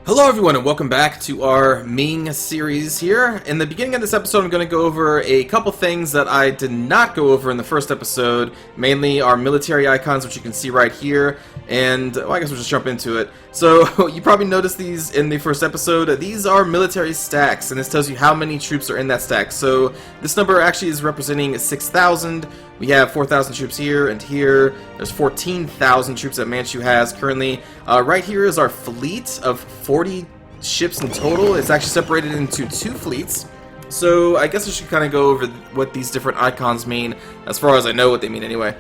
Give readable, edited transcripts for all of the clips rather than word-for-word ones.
Hello everyone and welcome back to our Ming series here. In the beginning of this episode I'm going to go over a couple things that I did not go over in the first episode, mainly our military icons, which you can see right here, and well, I guess we'll just jump into it. So you probably noticed these in the first episode. These are military stacks, and this tells you how many troops are in that stack. So this number actually is representing 6,000. We have 4,000 troops here and here. There's 14,000 troops that Manchu has currently. Right here is our fleet of 40 ships in total. It's actually separated into two fleets. So I guess I should kind of go over what these different icons mean, as far as I know what they mean anyway.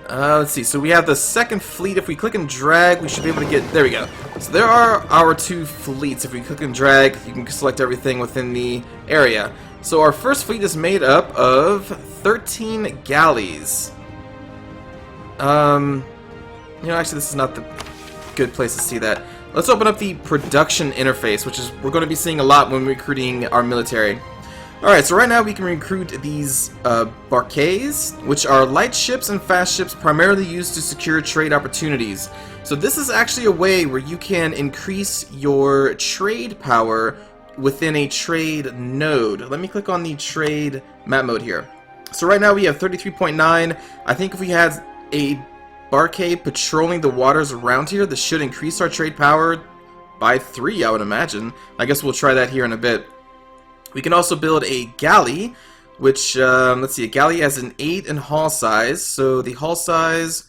Let's see, so we have the second fleet. If we click and drag, we should be able to get, there we go. So there are our two fleets. If we click and drag, you can select everything within the area. So our first fleet is made up of 13 galleys. Actually this is not the good place to see that. Let's open up the production interface, which is we're going to be seeing a lot when recruiting our military. Alright, so right now we can recruit these barques, which are light ships and fast ships primarily used to secure trade opportunities. So this is actually a way where you can increase your trade power within a trade node. Let me click on the trade map mode here. So right now we have 33.9. I think if we had a barque patrolling the waters around here, this should increase our trade power by 3, I would imagine. I guess we'll try that here in a bit. We can also build a galley, which, let's see, a galley has an 8 in hull size. So the hull size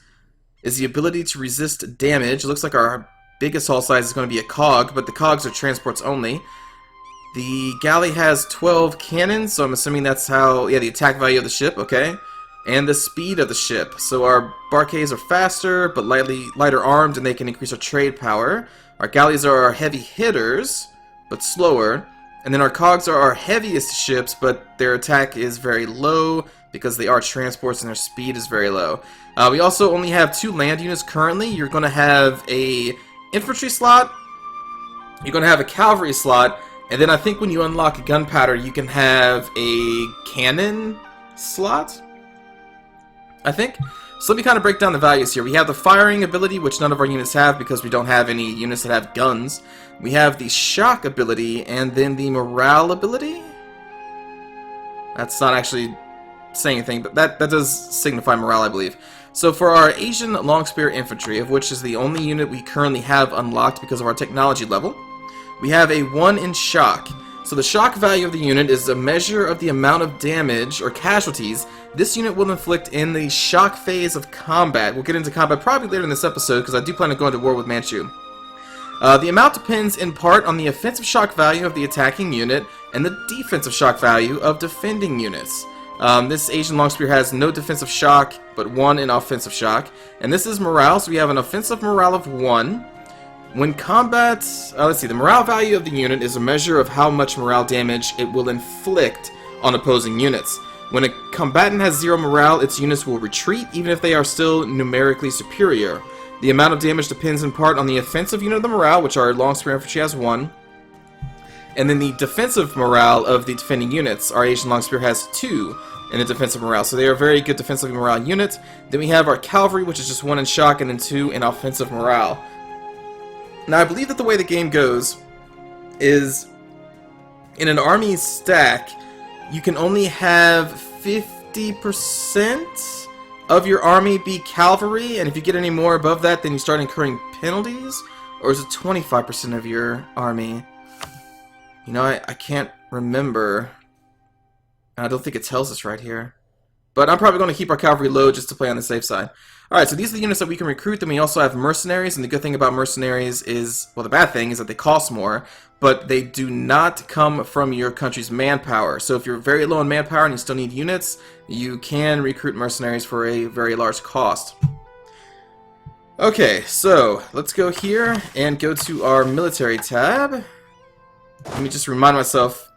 is the ability to resist damage. It looks like our biggest hull size is going to be a cog, but the cogs are transports only. The galley has 12 cannons, so I'm assuming that's how, yeah, the attack value of the ship, okay. And the speed of the ship. So our barques are faster, but lighter armed, and they can increase our trade power. Our galleys are our heavy hitters, but slower. And then our cogs are our heaviest ships, but their attack is very low because they are transports and their speed is very low. We also only have 2 land units currently. You're going to have a infantry slot, you're going to have a cavalry slot, and then I think when you unlock gunpowder, you can have a cannon slot, I think. So let me kind of break down the values here. We have the firing ability, which none of our units have because we don't have any units that have guns. We have the shock ability, and then the morale ability. That's not actually saying anything, but that does signify morale, I believe. So for our Asian long spear infantry, of which is the only unit we currently have unlocked because of our technology level, we have a 1 in shock. So the shock value of the unit is a measure of the amount of damage or casualties this unit will inflict in the shock phase of combat. We'll get into combat probably later in this episode because I do plan to go into war with Manchu. The amount depends in part on the offensive shock value of the attacking unit and the defensive shock value of defending units. This Asian long spear has no defensive shock, but 1 in offensive shock. And this is morale, so we have an offensive morale of 1. When combat, let's see, the morale value of the unit is a measure of how much morale damage it will inflict on opposing units. When a combatant has 0 morale, its units will retreat, even if they are still numerically superior. The amount of damage depends in part on the offensive unit of the morale, which our long spear infantry has 1. And then the defensive morale of the defending units, our Asian long spear has 2 in the defensive morale. So they are a very good defensive morale unit. Then we have our cavalry, which is just 1 in shock, and then 2 in offensive morale. Now, I believe that the way the game goes is in an army stack, you can only have 50% of your army be cavalry, and if you get any more above that, then you start incurring penalties? Or is it 25% of your army? You know, I can't remember. I don't think it tells us right here. But I'm probably going to keep our cavalry low just to play on the safe side. Alright, so these are the units that we can recruit. Then we also have mercenaries, and the good thing about mercenaries is, well, the bad thing is that they cost more, but they do not come from your country's manpower. So if you're very low in manpower and you still need units, you can recruit mercenaries for a very large cost. Okay, so let's go here and go to our military tab. Let me just remind myself.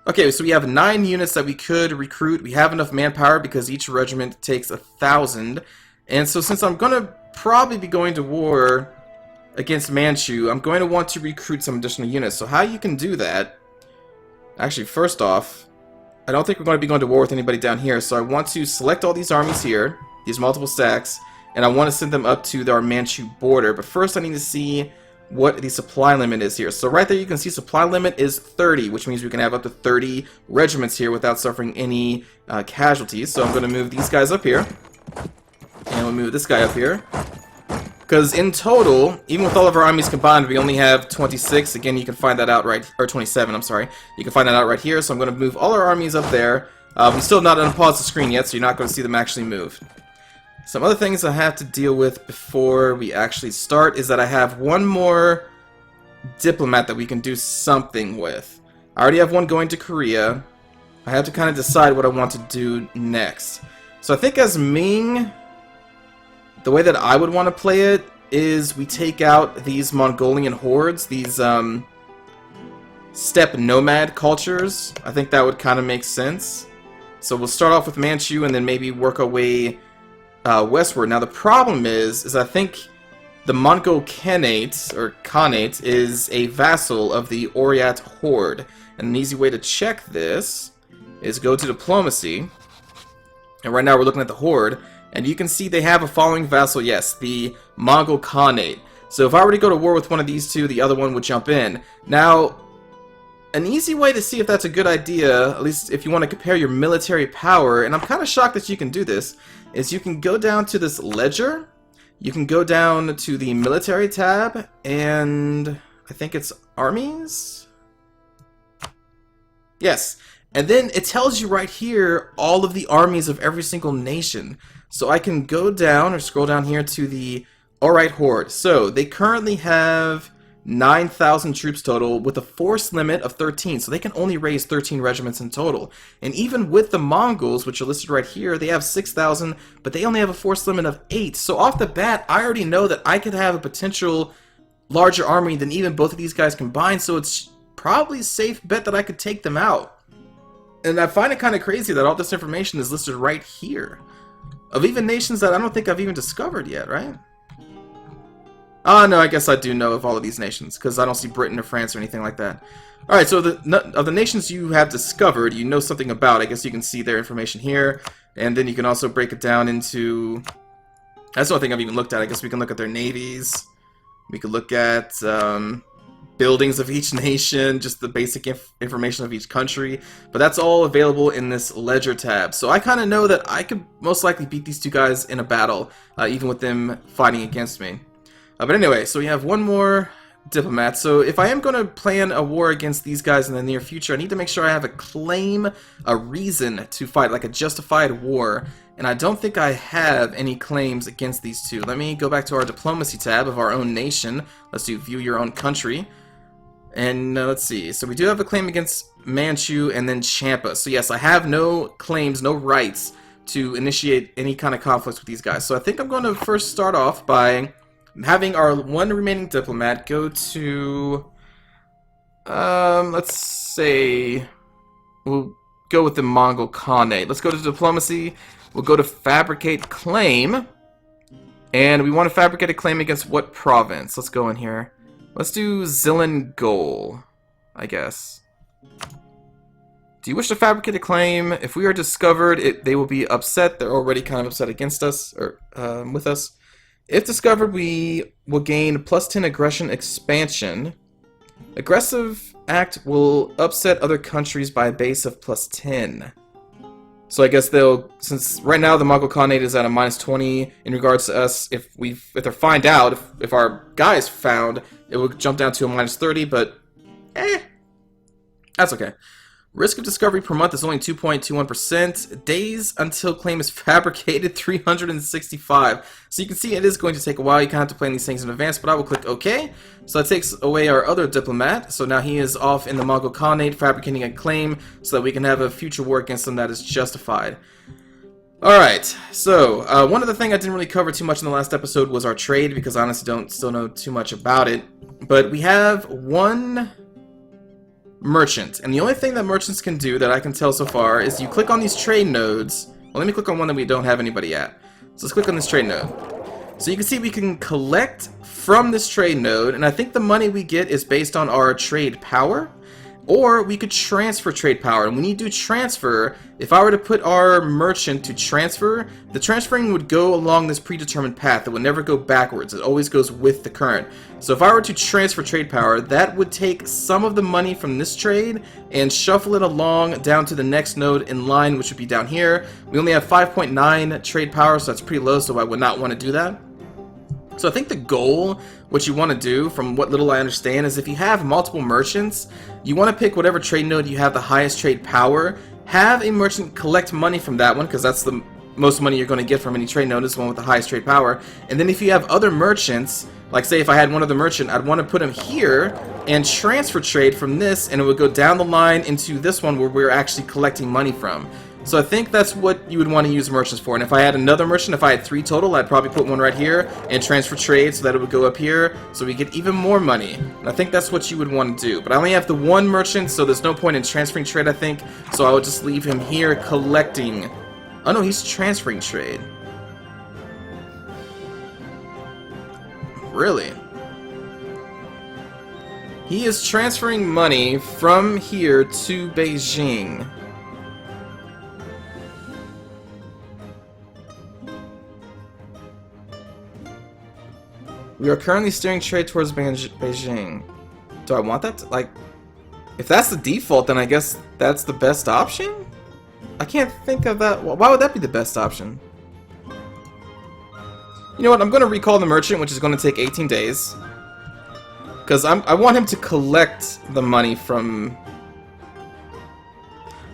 Okay, so we have 9 units that we could recruit. We have enough manpower because each regiment takes 1,000. And so since I'm going to probably be going to war against Manchu, I'm going to want to recruit some additional units. So how you can do that, actually first off, I don't think we're going to be going to war with anybody down here, so I want to select all these armies here, these multiple stacks, and I want to send them up to our Manchu border. But first I need to see what the supply limit is here. So right there you can see supply limit is 30, which means we can have up to 30 regiments here without suffering any casualties. So I'm going to move these guys up here, and we'll move this guy up here. Because in total, even with all of our armies combined, we only have 26. Again, you can find that out right, or 27, I'm sorry. You can find that out right here. So I'm going to move all our armies up there. I'm still not unpaused the screen yet, so you're not going to see them actually move. Some other things I have to deal with before we actually start is that I have one more diplomat that we can do something with. I already have one going to Korea. I have to kind of decide what I want to do next. So I think as Ming, the way that I would want to play it is we take out these Mongolian hordes, these steppe nomad cultures. I think that would kind of make sense. So we'll start off with Manchu and then maybe work our way westward. Now the problem is I think the Mongol Khanate is a vassal of the Oryat horde. And an easy way to check this is go to diplomacy. And right now we're looking at the horde, and you can see they have a following vassal, yes, the Mongol Khanate. So if I were to go to war with one of these two, the other one would jump in. Now, an easy way to see if that's a good idea, at least if you want to compare your military power, and I'm kind of shocked that you can do this, is you can go down to this ledger, you can go down to the military tab, and I think it's armies? Yes, and then it tells you right here all of the armies of every single nation. So I can go down or scroll down here to the Oryat horde. So they currently have 9,000 troops total with a force limit of 13, so they can only raise 13 regiments in total. And even with the Mongols, which are listed right here, they have 6,000, but they only have a force limit of 8. So off the bat, I already know that I could have a potential larger army than even both of these guys combined, so it's probably a safe bet that I could take them out. And I find it kind of crazy that all this information is listed right here, of even nations that I don't think I've even discovered yet, right? Oh, no, I guess I do know of all of these nations, because I don't see Britain or France or anything like that. Alright, so of the nations you have discovered, you know something about. I guess you can see their information here, and then you can also break it down into... That's the only thing I've even looked at. I guess we can look at their navies. We could look at buildings of each nation, just the basic information of each country. But that's all available in this ledger tab. So I kind of know that I could most likely beat these two guys in a battle, even with them fighting against me. But anyway, so we have one more diplomat. So if I am going to plan a war against these guys in the near future, I need to make sure I have a claim, a reason to fight, like a justified war. And I don't think I have any claims against these two. Let me go back to our diplomacy tab of our own nation. Let's do view your own country. And let's see. So we do have a claim against Manchu and then Champa. So yes, I have no claims, no rights to initiate any kind of conflicts with these guys. So I think I'm going to first start off by having our one remaining diplomat go to, let's say, we'll go with the Mongol Khanate. Let's go to diplomacy. We'll go to fabricate claim. And we want to fabricate a claim against what province? Let's go in here. Let's do Zilangol, I guess. Do you wish to fabricate a claim? If we are discovered, they will be upset. They're already kind of upset against us, or with us. If discovered, we will gain +10 aggression expansion. Aggressive act will upset other countries by a base of +10. So I guess they'll, since right now the Mongol Khanate is at a -20 in regards to us, if they're find out, if our guy is found, it will jump down to a -30, but that's okay. Risk of discovery per month is only 2.21%. Days until claim is fabricated, 365. So you can see it is going to take a while. You kind of have to plan these things in advance, but I will click OK. So that takes away our other diplomat. So now he is off in the Mongol Khanate fabricating a claim so that we can have a future war against them that is justified. Alright, so one other thing I didn't really cover too much in the last episode was our trade, because I honestly don't still know too much about it. But we have one merchant, and the only thing that merchants can do that I can tell so far is you click on these trade nodes. Well, let me click on one that we don't have anybody at. So let's click on this trade node. So you can see we can collect from this trade node, and I think the money we get is based on our trade power. Or we could transfer trade power. And when you do transfer, if I were to put our merchant to transfer, the transferring would go along this predetermined path. It would never go backwards. It always goes with the current. So if I were to transfer trade power, that would take some of the money from this trade and shuffle it along down to the next node in line, which would be down here. We only have 5.9 trade power, so that's pretty low, so I would not want to do that. So I think the goal, what you want to do, from what little I understand, is if you have multiple merchants, you want to pick whatever trade node you have the highest trade power, have a merchant collect money from that one, because that's the most money you're going to get from any trade node, is the one with the highest trade power. And then if you have other merchants, like say if I had one other merchant, I'd want to put him here and transfer trade from this, and it would go down the line into this one where we're actually collecting money from. So I think that's what you would want to use merchants for. And if I had another merchant, if I had 3 total, I'd probably put one right here and transfer trade so that it would go up here so we get even more money. And I think that's what you would want to do. But I only have the 1 merchant, so there's no point in transferring trade, I think. So I would just leave him here collecting. Oh no, he's transferring trade. Really? He is transferring money from here to Beijing. We are currently steering trade towards Beijing. Do I want that to, like, if that's the default, then I guess that's the best option? I can't think of that. Why would that be the best option? You know what? I'm going to recall the merchant, which is going to take 18 days. Because I want him to collect the money from...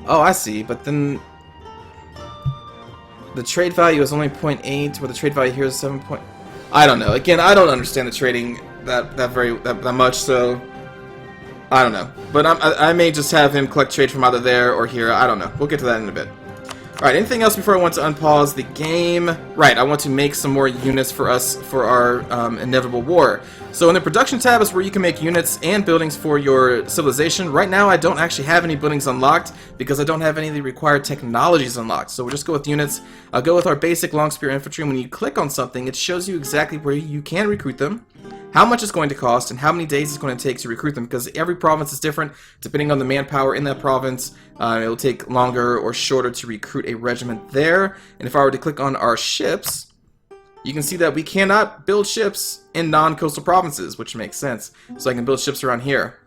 Oh, I see. But then... the trade value is only 0.8, where the trade value here is 7. I don't know. Again, I don't understand the trading that much, so I don't know. But I may just have him collect trade from either there or here. I don't know. We'll get to that in a bit. Alright, anything else before I want to unpause the game? Right, I want to make some more units for us for our inevitable war. So in the production tab is where you can make units and buildings for your civilization. Right now I don't actually have any buildings unlocked because I don't have any of the required technologies unlocked. So we'll just go with units. I'll go with our basic long spear infantry. When you click on something, it shows you exactly where you can recruit them, how much it's going to cost, and how many days it's going to take to recruit them, because every province is different depending on the manpower in that province. It will take longer or shorter to recruit a regiment there. And if I were to click on our ships, you can see that we cannot build ships in non-coastal provinces, which makes sense. So I can build ships around here.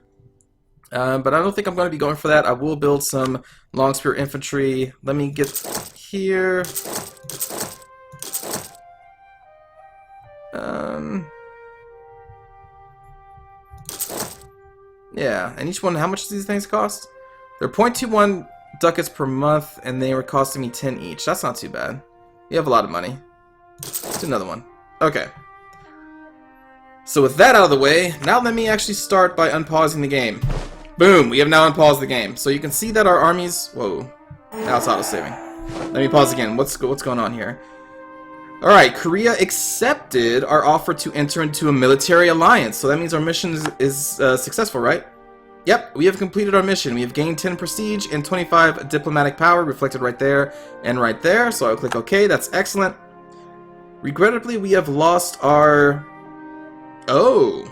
But I don't think I'm going to be going for that. I will build some long spear infantry. Let me get here. Yeah, and each one, how much do these things cost? They're 0.21 ducats per month, and they were costing me 10 each. That's not too bad. You have a lot of money. Let's do another one. Okay. So with that out of the way, now let me actually start by unpausing the game. Boom! We have now unpaused the game. So you can see that our armies... Whoa. Now it's auto-saving. Let me pause again. What's going on here? Alright, Korea accepted our offer to enter into a military alliance. So that means our mission is successful, right? Yep, we have completed our mission. We have gained 10 prestige and 25 diplomatic power, reflected right there and right there. So I'll click OK. That's excellent. Regrettably, we have lost our... Oh.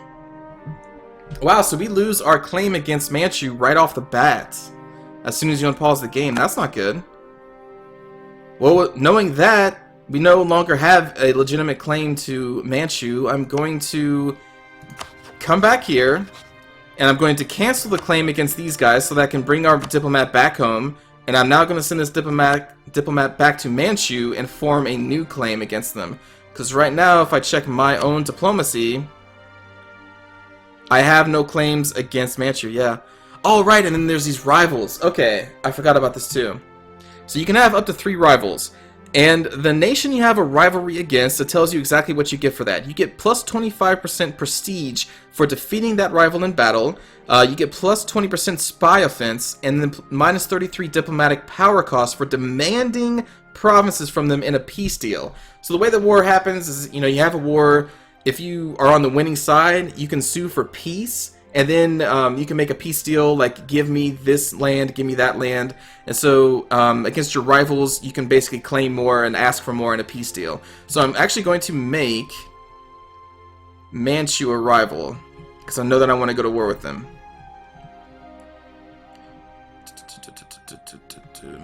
Wow, so we lose our claim against Manchu right off the bat. As soon as you unpause the game. That's not good. Well, knowing that, we no longer have a legitimate claim to Manchu, I'm going to come back here, and I'm going to cancel the claim against these guys so that I can bring our diplomat back home, and I'm now going to send this diplomat back to Manchu and form a new claim against them. Because right now, if I check my own diplomacy, I have no claims against Manchu, yeah. Oh, right, and then there's these rivals. Okay, I forgot about this too. So you can have up to 3 rivals. And the nation you have a rivalry against, it tells you exactly what you get for that. You get plus 25% prestige for defeating that rival in battle. You get plus 20% spy offense, and then minus 33 diplomatic power cost for demanding provinces from them in a peace deal. So the way the war happens is, you have a war. If you are on the winning side, you can sue for peace. And then you can make a peace deal, like give me this land, give me that land. And so against your rivals, you can basically claim more and ask for more in a peace deal. So I'm actually going to make Manchu a rival, because I know that I want to go to war with them.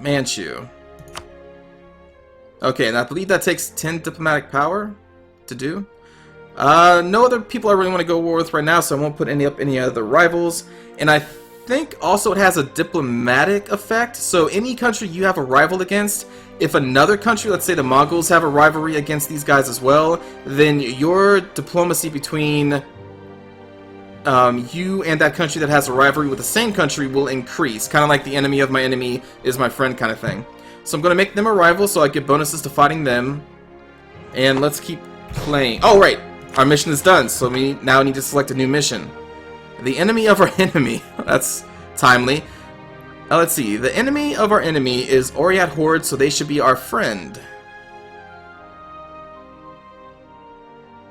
Manchu. Okay, and I believe that takes 10 diplomatic power to do. No other people I really want to go war with right now, so I won't put any other rivals. And I think also it has a diplomatic effect. So any country you have a rival against, if another country, let's say the Mongols, have a rivalry against these guys as well, then your diplomacy between you and that country that has a rivalry with the same country will increase. Kind of like the enemy of my enemy is my friend kind of thing. So I'm going to make them a rival so I get bonuses to fighting them. And let's keep playing. Oh, right. Our mission is done, so we now need to select a new mission. The enemy of our enemy. That's timely. Let's see. The enemy of our enemy is Oryat Horde, so they should be our friend.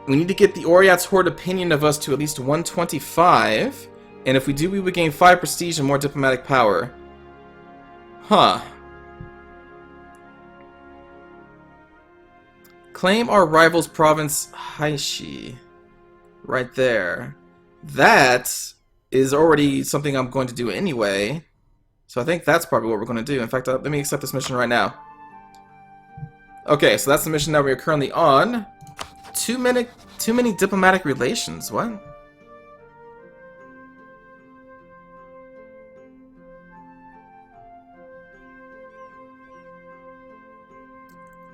We need to get the Oryat's Horde opinion of us to at least 125. And if we do, we would gain 5 prestige and more diplomatic power. Huh. Claim our rival's province, Haishi. Right there. That is already something I'm going to do anyway. So I think that's probably what we're going to do. In fact, let me accept this mission right now. Okay, so that's the mission that we are currently on. Too many diplomatic relations. What?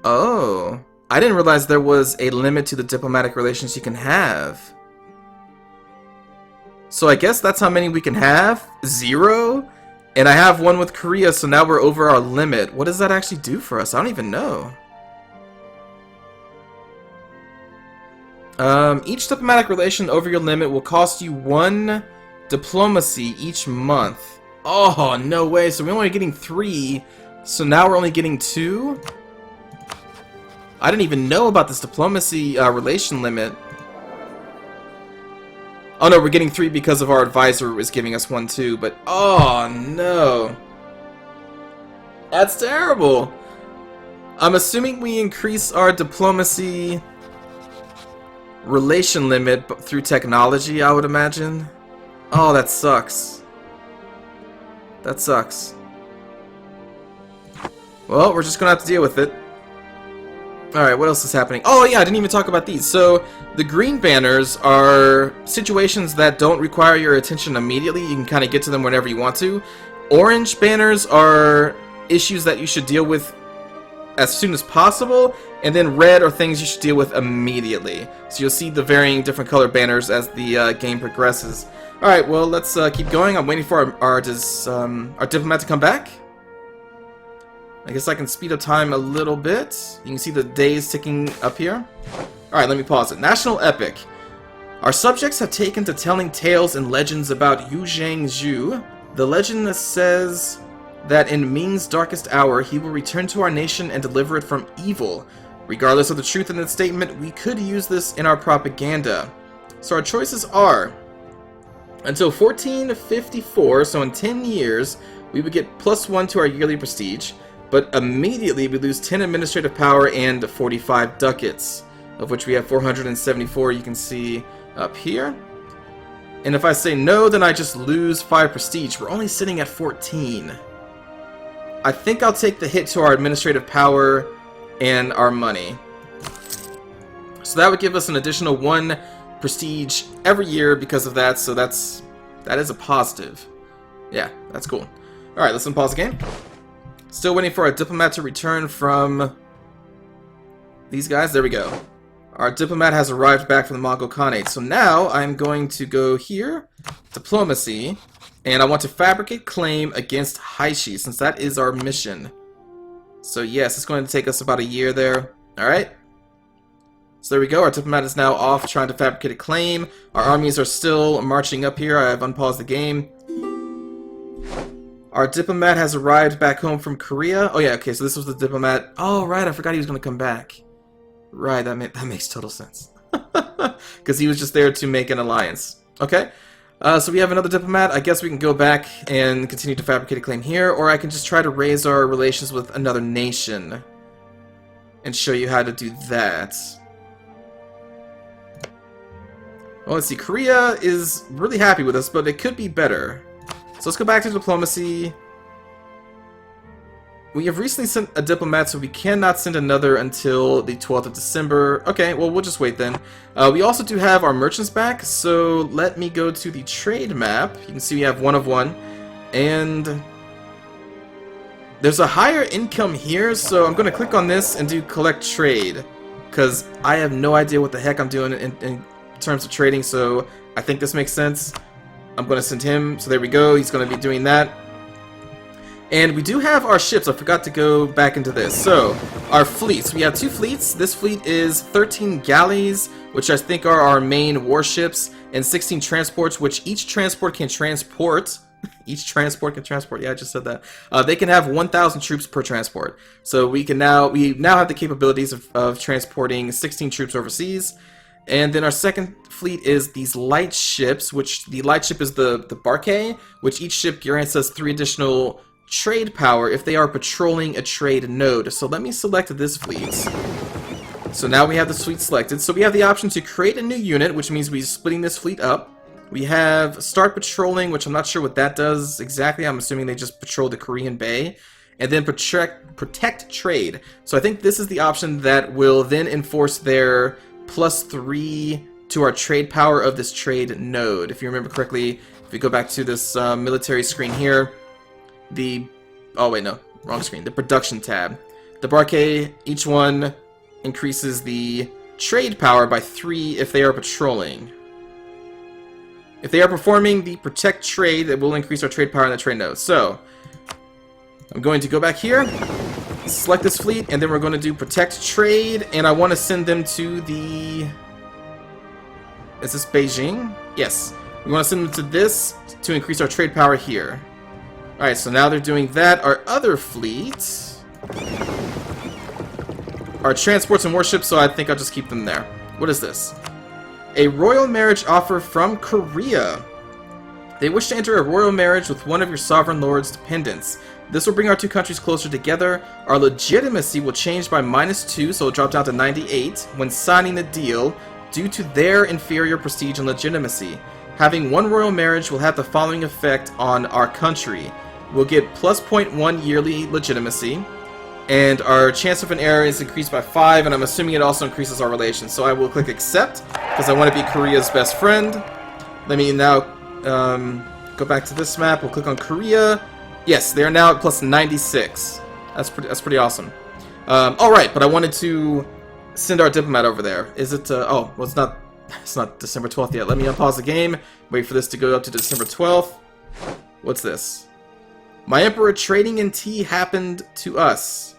Oh. I didn't realize there was a limit to the diplomatic relations you can have. So I guess that's how many we can have? 0? And I have one with Korea, so now we're over our limit. What does that actually do for us? I don't even know. Each diplomatic relation over your limit will cost you 1 diplomacy each month. Oh, no way. So we're only getting 3. So now we're only getting 2? I didn't even know about this diplomacy relation limit. Oh no, we're getting 3 because of our advisor is giving us 1 too, but oh no. That's terrible. I'm assuming we increase our diplomacy relation limit through technology, I would imagine. Oh, that sucks. That sucks. Well, we're just gonna have to deal with it. Alright, what else is happening? Oh yeah, I didn't even talk about these. So, the green banners are situations that don't require your attention immediately. You can kind of get to them whenever you want to. Orange banners are issues that you should deal with as soon as possible. And then red are things you should deal with immediately. So you'll see the varying different color banners as the game progresses. Alright, well, let's keep going. I'm waiting for our diplomat to come back. I guess I can speed up time a little bit. You can see the days ticking up here. Alright, let me pause it. National Epic. Our subjects have taken to telling tales and legends about Yu Zhangzhu. The legend says that in Ming's darkest hour, he will return to our nation and deliver it from evil. Regardless of the truth in that statement, we could use this in our propaganda. So our choices are: until 1454, so in 10 years, we would get +1 to our yearly prestige. But immediately we lose 10 administrative power and 45 ducats, of which we have 474, you can see up here. And if I say no, then I just lose 5 prestige. We're only sitting at 14. I think I'll take the hit to our administrative power and our money. So that would give us an additional 1 prestige every year because of that, so that is a positive. Yeah, that's cool. Alright, let's unpause the game. Still waiting for our diplomat to return from these guys. There we go. Our diplomat has arrived back from the Mongol Khanate. So now I'm going to go here, diplomacy, and I want to fabricate claim against Haishi, since that is our mission. So yes, it's going to take us about a year there. Alright. So there we go. Our diplomat is now off trying to fabricate a claim. Our armies are still marching up here. I have unpaused the game. Our diplomat has arrived back home from Korea. Oh yeah, okay, so this was the diplomat. Oh right, I forgot he was going to come back. Right, that makes total sense. Because he was just there to make an alliance. Okay, so we have another diplomat. I guess we can go back and continue to fabricate a claim here, or I can just try to raise our relations with another nation and show you how to do that. Well, let's see. Korea is really happy with us, but it could be better. So let's go back to diplomacy. We have recently sent a diplomat, so we cannot send another until the 12th of December. Okay, well, we'll just wait then. We also do have our merchants back, so let me go to the trade map. You can see we have 1 of 1. And there's a higher income here, so I'm going to click on this and do collect trade. Because I have no idea what the heck I'm doing in terms of trading, so I think this makes sense. I'm going to send him, so there we go. He's going to be doing that. And we do have our ships. I forgot to go back into this. So, our fleets. We have 2 fleets. This fleet is 13 galleys, which I think are our main warships, and 16 transports, which each transport can transport. Each transport can transport. Yeah, I just said that. They can have 1,000 troops per transport. So we now have the capabilities of transporting 16 troops overseas. And then our second fleet is these light ships, which the light ship is the barque, which each ship grants us 3 additional trade power if they are patrolling a trade node. So let me select this fleet. So now we have the fleet selected. So we have the option to create a new unit, which means we're splitting this fleet up. We have start patrolling, which I'm not sure what that does exactly. I'm assuming they just patrol the Korean Bay. And then protect trade. So I think this is the option that will then enforce their +3 to our trade power of this trade node. If you remember correctly, if we go back to this military screen here, oh wait, no, wrong screen. The production tab. The barque, each one increases the trade power by 3 if they are patrolling. If they are performing the protect trade, it will increase our trade power in the trade node. So, I'm going to go back here, select this fleet, and then we're going to do protect trade, and I want to send them to the... Is this Beijing? Yes. We want to send them to this to increase our trade power here. Alright, so now they're doing that. Our other fleet are transports and warships, so I think I'll just keep them there. What is this? A royal marriage offer from Korea. They wish to enter a royal marriage with one of your sovereign lord's dependents. This will bring our 2 countries closer together. Our legitimacy will change by -2, so it'll drop down to 98 when signing the deal due to their inferior prestige and legitimacy. Having 1 royal marriage will have the following effect on our country. We'll get +0.1 yearly legitimacy, and our chance of an error is increased by 5, and I'm assuming it also increases our relations. So I will click accept, because I want to be Korea's best friend. Let me now go back to this map. We'll click on Korea. Yes, they are now at +96. That's pretty awesome. Alright, but I wanted to send our diplomat over there. Is it, oh, well it's not December 12th yet. Let me unpause the game, wait for this to go up to December 12th. What's this? My Emperor trading in tea happened to us.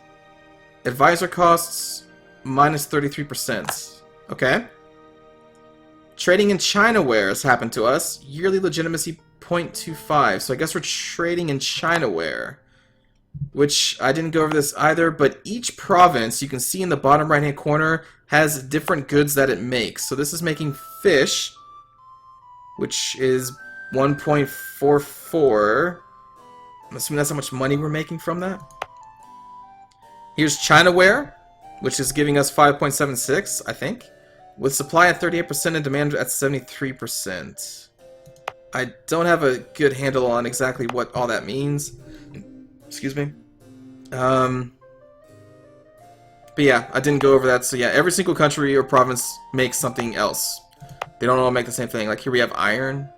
Advisor costs -33%. Okay. Trading in Chinaware has happened to us. Yearly legitimacy 0.25. So I guess we're trading in Chinaware. Which, I didn't go over this either, but each province, you can see in the bottom right hand corner, has different goods that it makes. So this is making fish, which is 1.44. I'm assuming that's how much money we're making from that. Here's Chinaware, which is giving us 5.76, I think. With supply at 38% and demand at 73%. I don't have a good handle on exactly what all that means. Excuse me. But yeah, I didn't go over that. So yeah, every single country or province makes something else. They don't all make the same thing. Like here we have iron.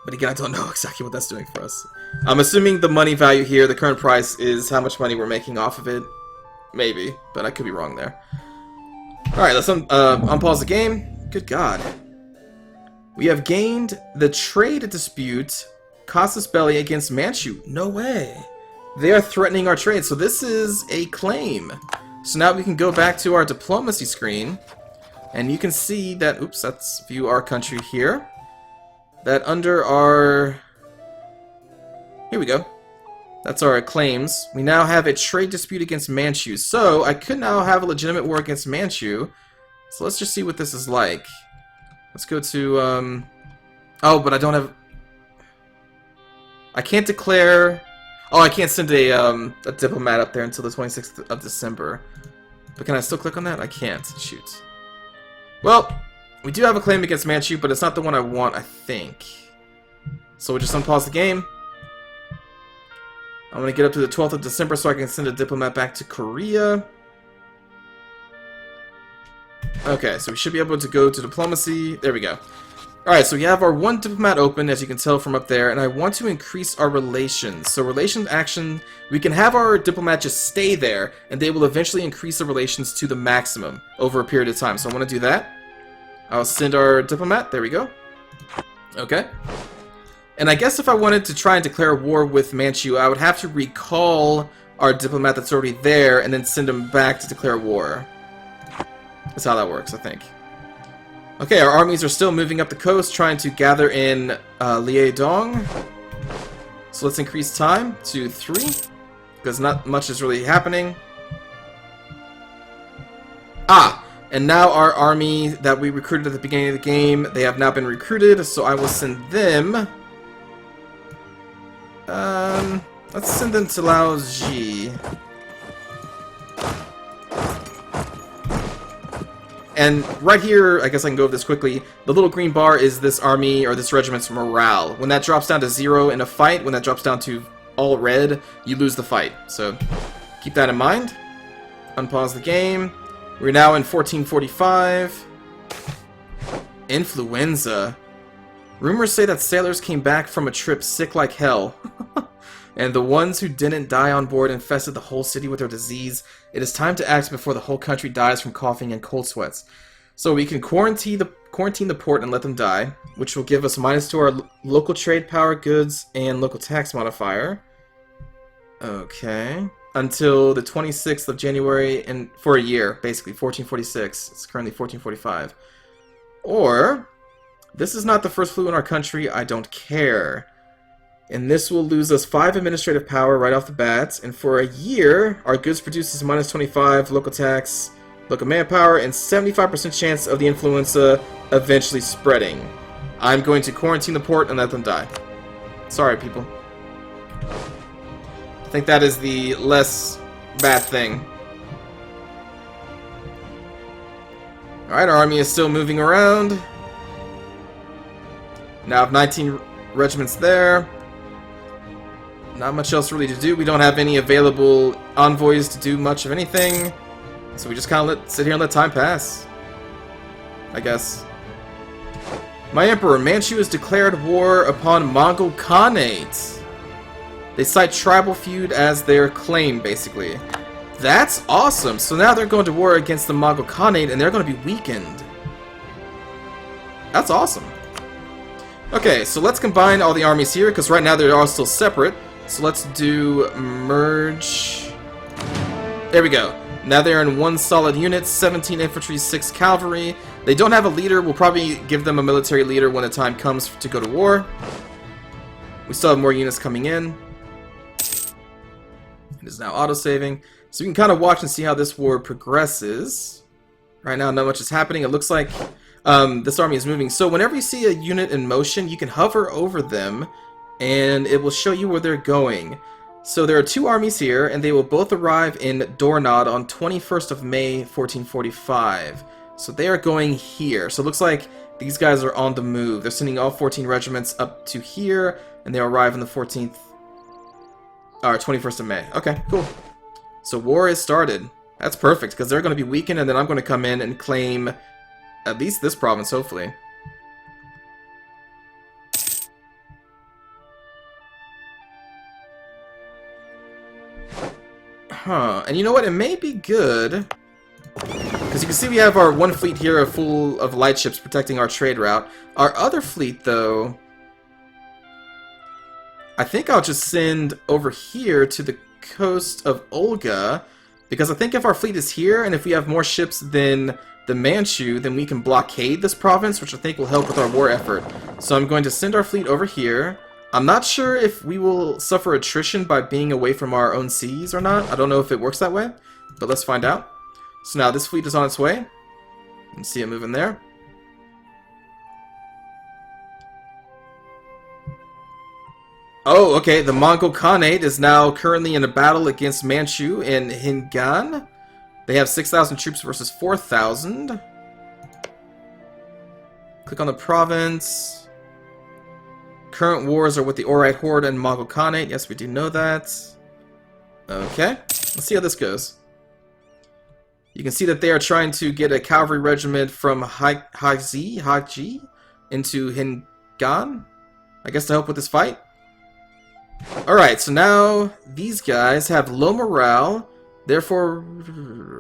But again, I don't know exactly what that's doing for us. I'm assuming the money value here, the current price, is how much money we're making off of it. Maybe, but I could be wrong there. Alright, let's unpause the game. Good God. We have gained the trade dispute, casus belli against Manchu. No way. They are threatening our trade, so this is a claim. So now we can go back to our diplomacy screen, and you can see that, oops, let's view our country here. That under our... Here we go. That's our claims. We now have a trade dispute against Manchu. So, I could now have a legitimate war against Manchu. So let's just see what this is like. Let's go to, oh, but I don't have... I can't declare... Oh, I can't send a diplomat up there until the 26th of December. But can I still click on that? I can't. Shoot. Well, we do have a claim against Manchu, but it's not the one I want, I think. So we'll just unpause the game. I'm going to get up to the 12th of December so I can send a diplomat back to Korea. Okay, so we should be able to go to diplomacy. There we go. Alright, so we have our one diplomat open, as you can tell from up there, and I want to increase our relations. So relations action, we can have our diplomat just stay there, and they will eventually increase the relations to the maximum over a period of time. So I want to do that. I'll send our diplomat. There we go. Okay. And I guess if I wanted to try and declare war with Manchu, I would have to recall our diplomat that's already there, and then send him back to declare war. That's how that works, I think. Okay, our armies are still moving up the coast, trying to gather in Liaodong. So let's increase time to 3, because not much is really happening. Ah! And now our army that we recruited at the beginning of the game, they have now been recruited, so I will send them... let's send them to Laoji. And right here, I guess I can go over this quickly, the little green bar is this army, or this regiment's morale. When that drops down to 0 in a fight, when that drops down to all red, you lose the fight. So, keep that in mind. Unpause the game. We're now in 1445. Influenza. Rumors say that sailors came back from a trip sick like hell. And the ones who didn't die on board infested the whole city with their disease. It is time to act before the whole country dies from coughing and cold sweats. So we can quarantine the port and let them die, which will give us minus to our local trade power, goods, and local tax modifier. Okay. Until the 26th of January, and for a year, basically, 1446. It's currently 1445. Or, this is not the first flu in our country, I don't care. And this will lose us 5 administrative power right off the bat. And for a year, our goods produces minus 25 local tax, local manpower, and 75% chance of the influenza eventually spreading. I'm going to quarantine the port and let them die. Sorry, people. I think that is the less bad thing. Alright, our army is still moving around. Now I have 19 regiments there. Not much else really to do. We don't have any available envoys to do much of anything. So we just kind of sit here and let time pass, I guess. My Emperor, Manchu has declared war upon Mongol Khanate. They cite tribal feud as their claim, basically. That's awesome! So now they're going to war against the Mongol Khanate and they're going to be weakened. That's awesome. Okay, so let's combine all the armies here, because right now they're all still separate. So let's do merge. There we go. Now they're in one solid unit, 17 infantry, 6 cavalry. They don't have a leader. We'll probably give them a military leader when the time comes to go to war. We still have more units coming in. It is now auto-saving. So we can kind of watch and see how this war progresses. Right now, not much is happening. It looks like this army is moving. So whenever you see a unit in motion, you can hover over them, and it will show you where they're going. So there are 2 armies here, and they will both arrive in Dornod on 21st of May, 1445. So they are going here. So it looks like these guys are on the move. They're sending all 14 regiments up to here, and they'll arrive on the 14th, or 21st of May. Okay, cool. So war is started. That's perfect, because they're going to be weakened, and then I'm going to come in and claim at least this province, hopefully. Huh, and you know what? It may be good, because you can see we have our one fleet here full of light ships protecting our trade route. Our other fleet, though, I think I'll just send over here to the coast of Olga, because I think if our fleet is here, and if we have more ships than the Manchu, then we can blockade this province, which I think will help with our war effort. So I'm going to send our fleet over here. I'm not sure if we will suffer attrition by being away from our own seas or not. I don't know if it works that way, but let's find out. So now this fleet is on its way. You can see it moving there. Oh, okay, the Mongol Khanate is now currently in a battle against Manchu in Hingan. They have 6,000 troops versus 4,000. Click on the province. Current wars are with the Orite Horde and Mongol Khanate. Yes, we do know that. Okay, let's see how this goes. You can see that they are trying to get a cavalry regiment from Haji into Hingan, I guess, to help with this fight. Alright, so now these guys have low morale, therefore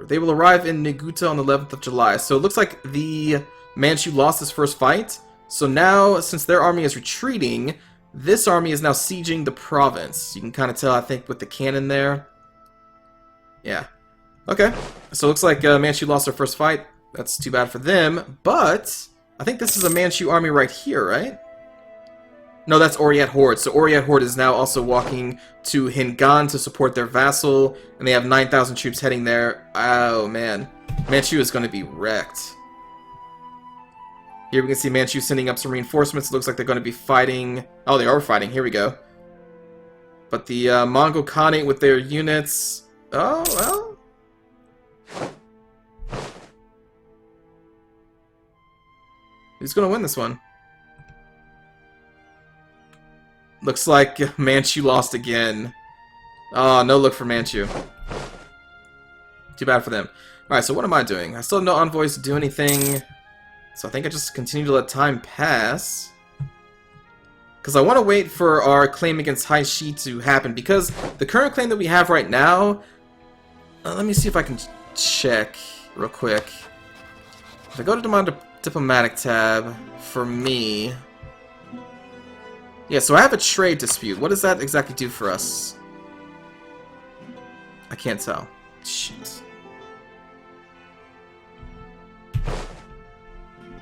they will arrive in Neguta on the 11th of July. So it looks like the Manchu lost his first fight, so now, since their army is retreating, this army is now sieging the province. You can kind of tell, I think, with the cannon there. Yeah. Okay, so it looks like Manchu lost their first fight. That's too bad for them, but I think this is a Manchu army right here, right? No, that's Oryat Horde. So Oryat Horde is now also walking to Hingan to support their vassal, and they have 9,000 troops heading there. Oh, man. Manchu is going to be wrecked. Here we can see Manchu sending up some reinforcements. It looks like they're going to be fighting... Oh, they are fighting. Here we go. But the Mongol Khanate with their units... Oh, well... Who's going to win this one? Looks like Manchu lost again. Oh, no look for Manchu. Too bad for them. Alright, so what am I doing? I still have no envoys to do anything. So I think I just continue to let time pass. Because I want to wait for our claim against Haishi to happen. Because the current claim that we have right now... let me see if I can check real quick. If I go to my diplomatic tab, for me... Yeah, so I have a trade dispute. What does that exactly do for us? I can't tell. Shit.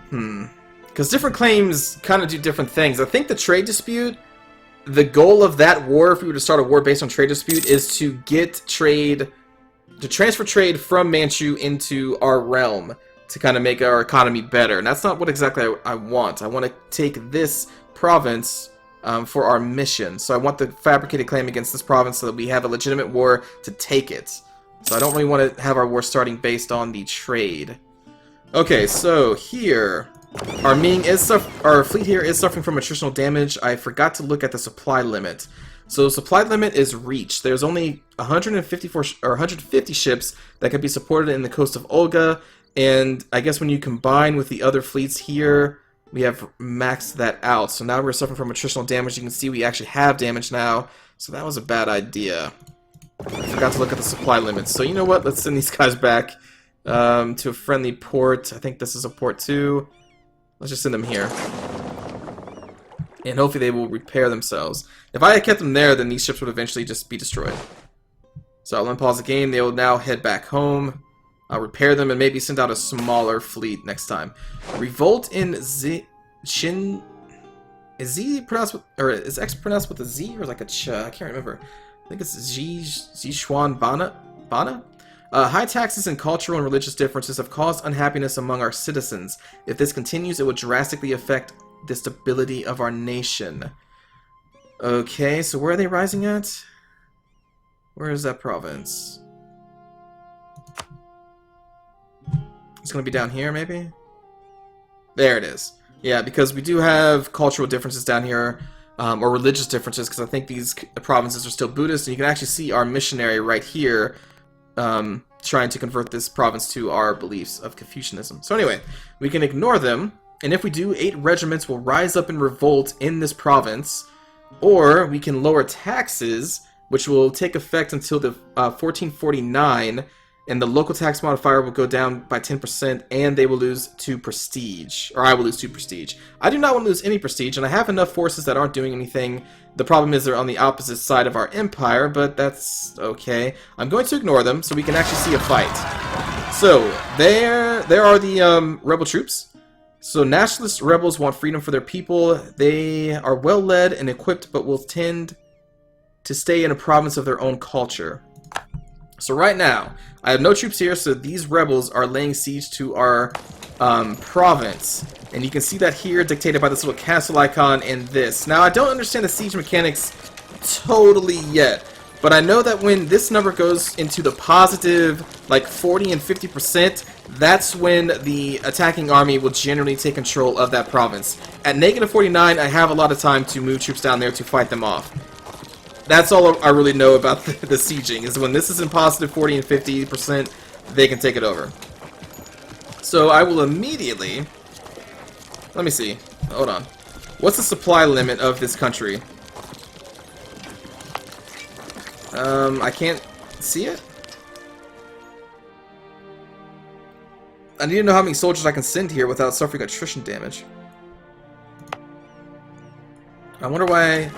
Because different claims kind of do different things. I think the trade dispute, the goal of that war, if we were to start a war based on trade dispute, is to get trade... to transfer trade from Manchu into our realm to kind of make our economy better. And that's not what exactly I want. I want to take this province for our mission. So I want the fabricated claim against this province so that we have a legitimate war to take it. So I don't really want to have our war starting based on the trade. Okay, so here, our fleet here is suffering from attritional damage. I forgot to look at the supply limit. So supply limit is reached. There's only 150 ships that can be supported in the coast of Olga, and I guess when you combine with the other fleets here, we have maxed that out. So now we're suffering from attritional damage. You can see we actually have damage now, so that was a bad idea. I forgot to look at the supply limits. So you know what? Let's send these guys back to a friendly port. I think this is a port too. Let's just send them here. And hopefully they will repair themselves. If I had kept them there, then these ships would eventually just be destroyed. So I'll unpause the game. They will now head back home. I'll repair them and maybe send out a smaller fleet next time. Revolt in Shin... Is Z pronounced with... Or is X pronounced with a Z or like a Ch? I can't remember. I think it's Zishuan Bana? High taxes and cultural and religious differences have caused unhappiness among our citizens. If this continues, it will drastically affect the stability of our nation. Okay, so where are they rising at? Where is that province? It's going to be down here, maybe? There it is. Yeah, because we do have cultural differences down here, or religious differences, because I think these provinces are still Buddhist, and you can actually see our missionary right here trying to convert this province to our beliefs of Confucianism. So anyway, we can ignore them, and if we do, 8 regiments will rise up in revolt in this province, or we can lower taxes, which will take effect until the 1449, and the local tax modifier will go down by 10%, and they will lose 2 prestige. Or I will lose 2 prestige. I do not want to lose any prestige, and I have enough forces that aren't doing anything. The problem is they're on the opposite side of our empire, but that's okay. I'm going to ignore them, so we can actually see a fight. So, there are the rebel troops. So, nationalist rebels want freedom for their people. They are well led and equipped, but will tend to stay in a province of their own culture. So right now, I have no troops here, so these rebels are laying siege to our province. And you can see that here, dictated by this little castle icon and this. Now, I don't understand the siege mechanics totally yet, but I know that when this number goes into the positive, like 40 and 50%, that's when the attacking army will generally take control of that province. At negative 49, I have a lot of time to move troops down there to fight them off. That's all I really know about the sieging, is when this is in positive 40 and 50%, they can take it over. So I will immediately... Let me see. Hold on. What's the supply limit of this country? I can't see it? I need to know how many soldiers I can send here without suffering attrition damage. I wonder why...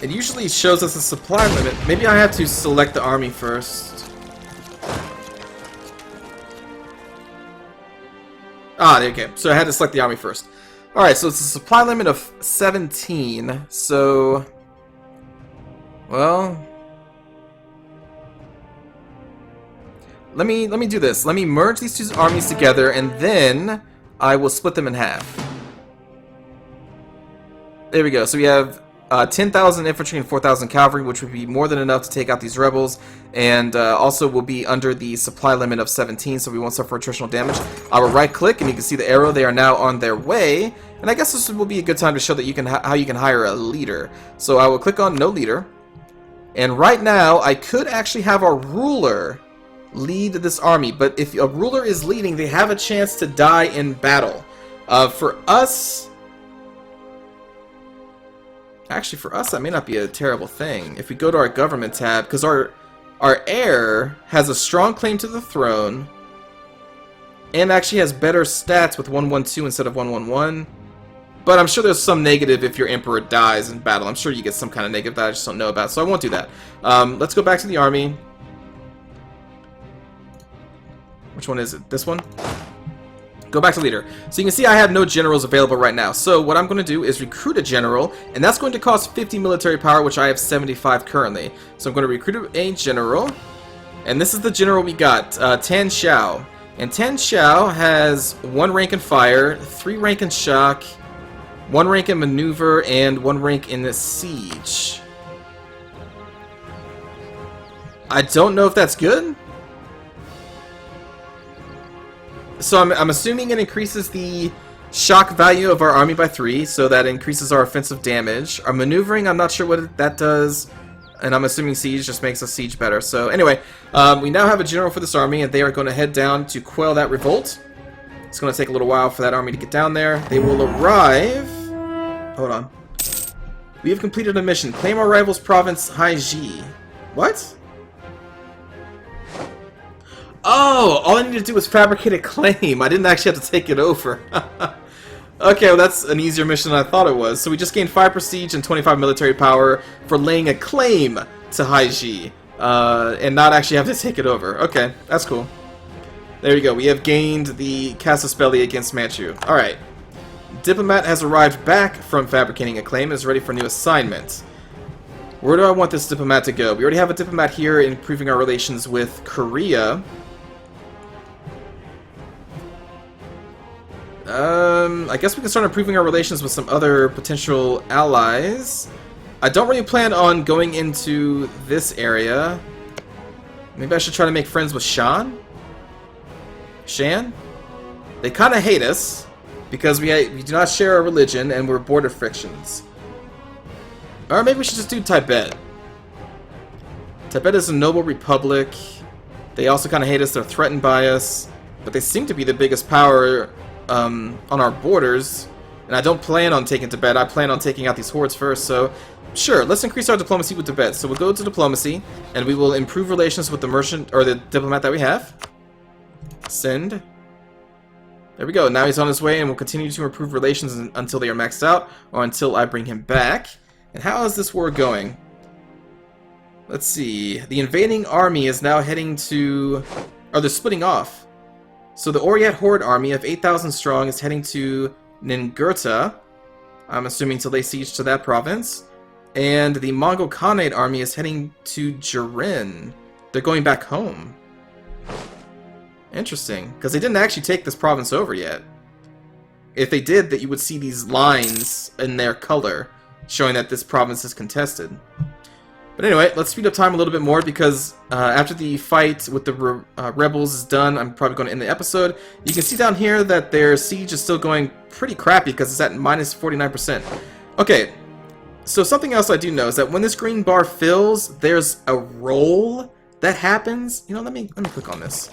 It usually shows us a supply limit. Maybe I have to select the army first. Ah, okay. So I had to select the army first. Alright, so it's a supply limit of 17. So... Well... Let me do this. Let me merge these two armies together, and then I will split them in half. There we go. So we have 10,000 infantry and 4,000 cavalry, which would be more than enough to take out these rebels, and also will be under the supply limit of 17, so we won't suffer attritional damage. I will right-click, and you can see the arrow. They are now on their way, and I guess this will be a good time to show that you can how you can hire a leader. So I will click on No Leader, and right now I could actually have our ruler lead this army, but if a ruler is leading, they have a chance to die in battle. For us... Actually, for us, that may not be a terrible thing. If we go to our government tab, because our heir has a strong claim to the throne, and actually has better stats with 112 instead of 111. But I'm sure there's some negative if your emperor dies in battle. I'm sure you get some kind of negative that I just don't know about, so I won't do that. Let's go back to the army. Which one is it? This one? Go back to leader. So you can see I have no generals available right now. So what I'm going to do is recruit a general, and that's going to cost 50 military power, which I have 75 currently. So I'm going to recruit a general, and this is the general we got, Tan Xiao. And Tan Xiao has 1 rank in fire, 3 rank in shock, 1 rank in maneuver, and 1 rank in the siege. I don't know if that's good. So I'm assuming it increases the shock value of our army by 3, so that increases our offensive damage. Our maneuvering, I'm not sure what that does, and I'm assuming siege just makes us siege better. So anyway, we now have a general for this army, and they are going to head down to quell that revolt. It's going to take a little while for that army to get down there. They will arrive... Hold on. We have completed a mission. Claim our rival's province, Haiji. What? Oh, all I need to do is fabricate a claim. I didn't actually have to take it over. Okay, well that's an easier mission than I thought it was. So we just gained 5 prestige and 25 military power for laying a claim to Haiji, and not actually have to take it over. Okay, that's cool. There you go. We have gained the Casus Belli against Manchu. Alright. Diplomat has arrived back from fabricating a claim and is ready for a new assignment. Where do I want this diplomat to go? We already have a diplomat here improving our relations with Korea. I guess we can start improving our relations with some other potential allies. I don't really plan on going into this area. Maybe I should try to make friends with Shan? They kind of hate us because we do not share a religion and we're border frictions. Or maybe we should just do Tibet. Tibet is a noble republic. They also kind of hate us. They're threatened by us. But they seem to be the biggest power on our borders. And I don't plan on taking Tibet. I plan on taking out these hordes first. So, sure, let's increase our diplomacy with Tibet. So we'll go to diplomacy, and we will improve relations with the merchant, or the diplomat that we have. Send. There we go. Now he's on his way, and we'll continue to improve relations until they are maxed out, or until I bring him back. And how is this war going? Let's see. The invading army is now heading to... Or they're splitting off. So the Oryat Horde army of 8,000 strong is heading to Ningurta. I'm assuming to lay siege to that province. And the Mongol Khanate army is heading to Jirin. They're going back home. Interesting. Because they didn't actually take this province over yet. If they did, that you would see these lines in their color, showing that this province is contested. But anyway, let's speed up time a little bit more because after the fight with the rebels is done, I'm probably going to end the episode. You can see down here that their siege is still going pretty crappy because it's at minus 49%. Okay, So something else I do know is that when this green bar fills, there's a roll that happens. You know, let me click on this.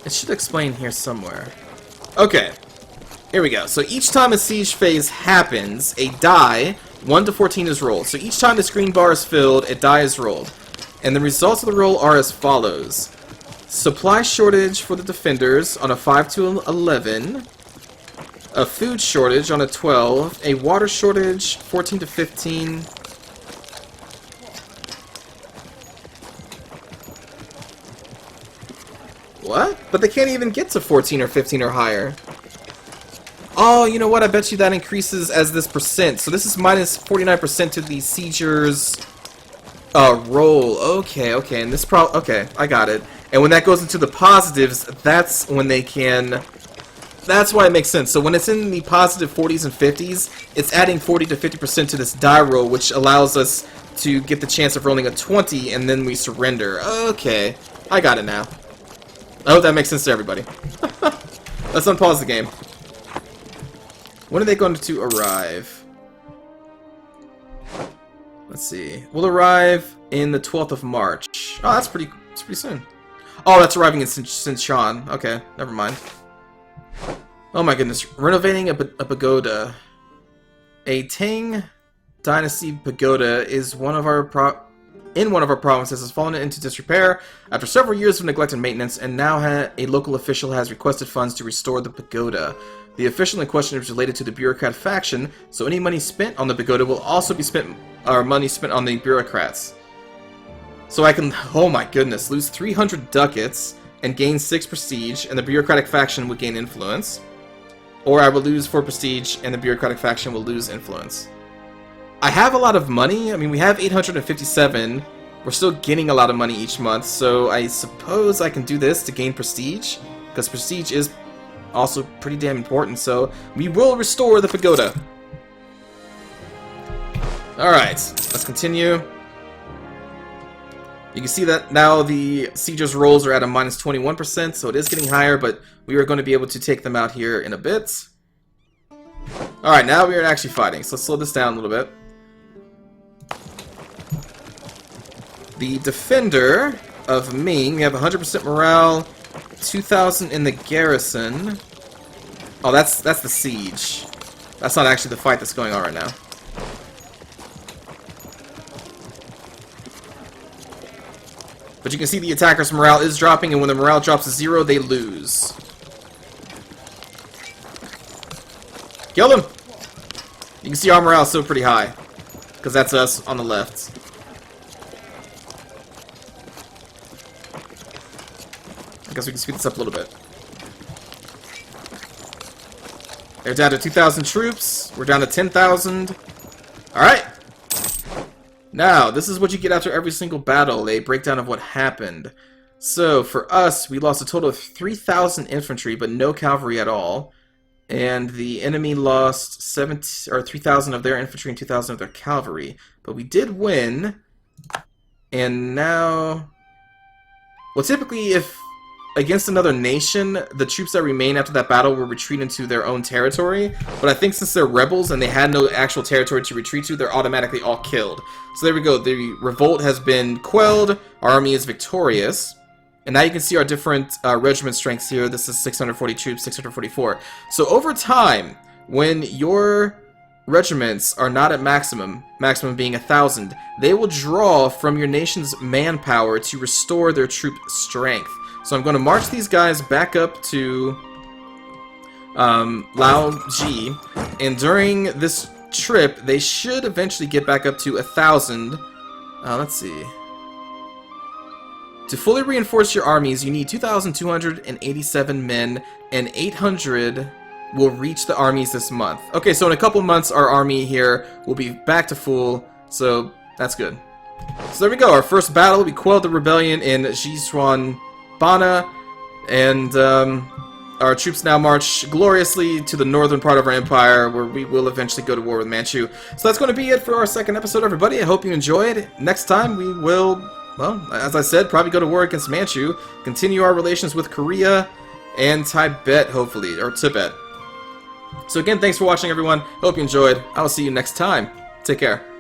It should explain here somewhere. Okay, here we go. So each time a siege phase happens, a die 1 to 14 is rolled. So each time this green bar is filled, a die is rolled, and the results of the roll are as follows: supply shortage for the defenders on a 5 to 11. A food shortage on a 12, a water shortage 14 to 15. What? But they can't even get to 14 or 15 or higher. Oh, you know what? I bet you that increases as this percent. So this is minus 49% to the sieger's roll. Okay, okay, and this okay, I got it. And when that goes into the positives, that's when they can. That's why it makes sense. So when it's in the positive 40s and 50s, it's adding 40 to 50% to this die roll, which allows us to get the chance of rolling a 20, and then we surrender. Okay, I got it now. I hope that makes sense to everybody. Let's unpause the game. When are they going to arrive? Let's see. We'll arrive in the 12th of March. Oh, that's pretty soon. Oh, that's arriving in Sinshan. Okay, never mind. Oh my goodness. Renovating a pagoda. A Tang Dynasty pagoda is one of our provinces has fallen into disrepair after several years of neglect and maintenance, and now a local official has requested funds to restore the pagoda. The official in question is related to the bureaucrat faction, so any money spent on the pagoda will also be money spent on the bureaucrats. So I can, oh my goodness, lose 300 ducats and gain 6 prestige, and the bureaucratic faction would gain influence. Or I will lose 4 prestige, and the bureaucratic faction will lose influence. I have a lot of money. I mean, we have 857. We're still getting a lot of money each month, so I suppose I can do this to gain prestige, because prestige is also pretty damn important, so we will restore the pagoda. Alright, let's continue. You can see that now the sieger's rolls are at a minus 21%, so it is getting higher, but we are going to be able to take them out here in a bit. Alright, now we are actually fighting, so let's slow this down a little bit. The defender of Ming, we have 100% morale, 2,000 in the garrison. Oh, that's the siege. That's not actually the fight that's going on right now. But you can see the attacker's morale is dropping, and when the morale drops to 0, they lose. Kill them! You can see our morale is still pretty high, because that's us on the left. I guess we can speed this up a little bit. They're down to 2,000 troops. We're down to 10,000. Alright! Now, this is what you get after every single battle, a breakdown of what happened. So, for us, we lost a total of 3,000 infantry, but no cavalry at all. And the enemy lost 3,000 of their infantry and 2,000 of their cavalry. But we did win. And now... Well, typically, if against another nation, the troops that remain after that battle will retreat into their own territory. But I think since they're rebels and they had no actual territory to retreat to, they're automatically all killed. So there we go. The revolt has been quelled. Our army is victorious. And now you can see our different regiment strengths here. This is 640 troops, 644. So over time, when your regiments are not at maximum being 1,000, they will draw from your nation's manpower to restore their troop strength. So I'm going to march these guys back up to Lao Ji, and during this trip, they should eventually get back up to 1,000. Let's see. To fully reinforce your armies, you need 2,287 men, and 800 will reach the armies this month. Okay, so in a couple months, our army here will be back to full, so that's good. So there we go, our first battle. We quelled the rebellion in Jishuan Bana, and our troops now march gloriously to the northern part of our empire, where we will eventually go to war with Manchu. So that's going to be it for our second episode, everybody. I hope you enjoyed. Next time we will, well, as I said, probably go to war against Manchu, continue our relations with Korea and Tibet, hopefully, or Tibet. So again, thanks for watching, everyone. Hope you enjoyed. I will see you next time. Take care.